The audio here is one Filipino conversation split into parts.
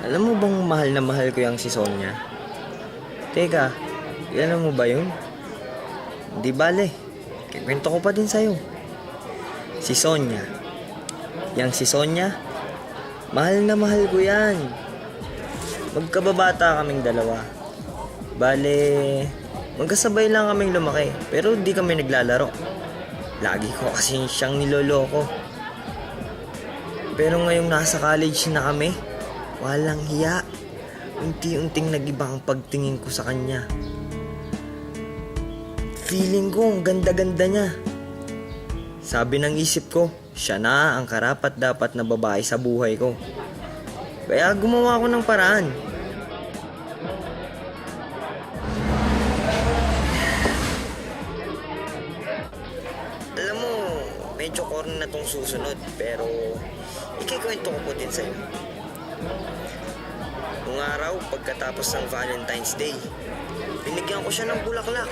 Alam mo bang mahal na mahal ko yung si Sonia? Teka, alam mo ba yun? Di bale, kikwento ko pa din sa'yo. Si Sonia. Yang si Sonia, mahal na mahal ko yan. Magkababata kaming dalawa. Bale, magkasabay lang kaming lumaki, pero di kami naglalaro. Lagi ko kasi siyang niloloko. Pero ngayong nasa college na kami, walang hiya. Unti-unting nag-iba ang pagtingin ko sa kanya. Feeling ko ang ganda-ganda niya. Sabi ng isip ko, siya na ang karapat-dapat na babae sa buhay ko. Kaya gumawa ko ng paraan. Alam mo, medyo corny na tong susunod, pero ikikwento ko po din sa'yo. Nung araw, pagkatapos ng Valentine's Day, binigyan ko siya ng bulaklak.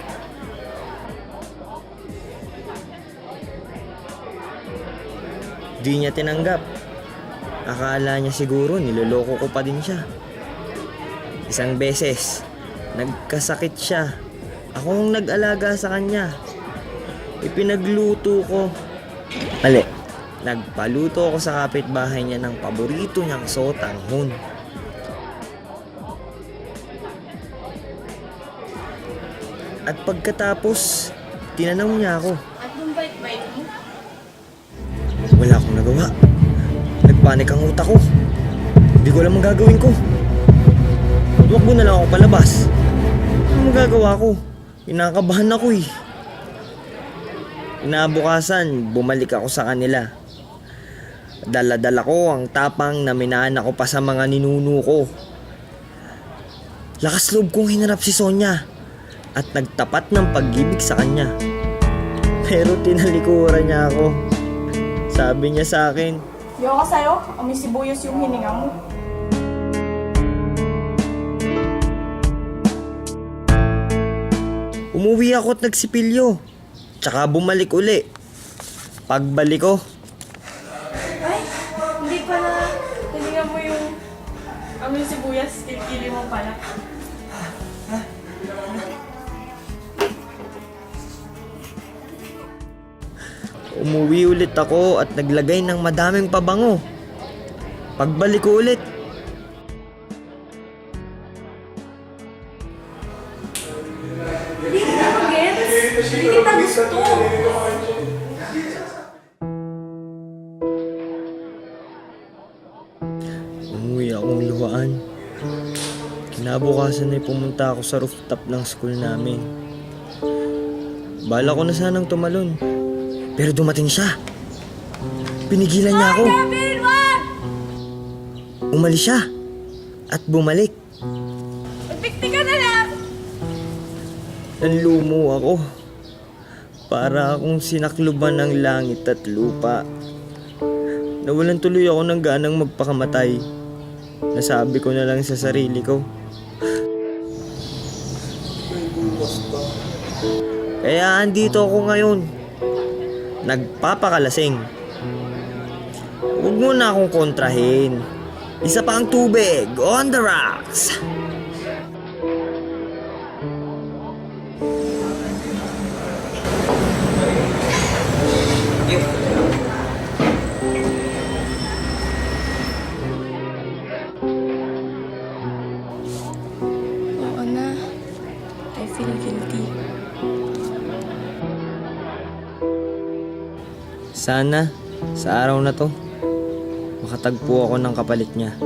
Di niya tinanggap. Akala niya siguro niloloko ko pa din siya. Isang beses, nagkasakit siya. Ako ang nag-alaga sa kanya. Ipinagluto ko. Mali. Nagpaluto ako sa kapitbahay niya ng paborito niyang sotanghon. At pagkatapos, tinanong niya ako. At nung bait-bait mo? Wala akong nagawa. Nagpanik ang utak ko. Hindi ko alam ang gagawin ko. Tumakbo na lang ako palabas. Ano magagawa ko? Kinakabahan ako eh. Inabukasan, bumalik ako sa kanila. Dala-dala ko ang tapang na minana ko pa sa mga ninuno ko. Lakas loob kong hinarap si Sonia at nagtapat ng pag-ibig sa kanya. Pero tinalikuran niya ako. Sabi niya sa akin, Yo ka sa'yo, amoy sibuyas yung hininga mo. umuwi ako at nagsipilyo. Tsaka bumalik uli. Pagbalik ko, Ay, hindi pala. Hininga mo yung amoy sibuyas, kilikili mo pala. umuwi ulit ako at naglagay ng madaming pabango. Pagbalik ko ulit, Hindi kita mag-gets. Hindi kita gusto. umuwi akong luhaan. Kinabukasan ay pumunta ako sa rooftop ng school namin. Bala ko na sanang tumalon. Pero dumating siya. Pinigilan niya ako. Kevin, wag! Umalis siya. At bumalik. Magpikti ka na lang! Nanlumo ako. Para akong sinakluban ng langit at lupa. Nawalan tuloy ako ng ganang magpakamatay. Nasabi ko na lang sa sarili ko. Kaya andito ako ngayon. Nagpapakalasing. Huwag mo na akong kontrahin. Isa pa ang tubig on the rocks. Oo na. I feel guilty. Sana, sa araw na to, makatagpo ako ng kapalit niya.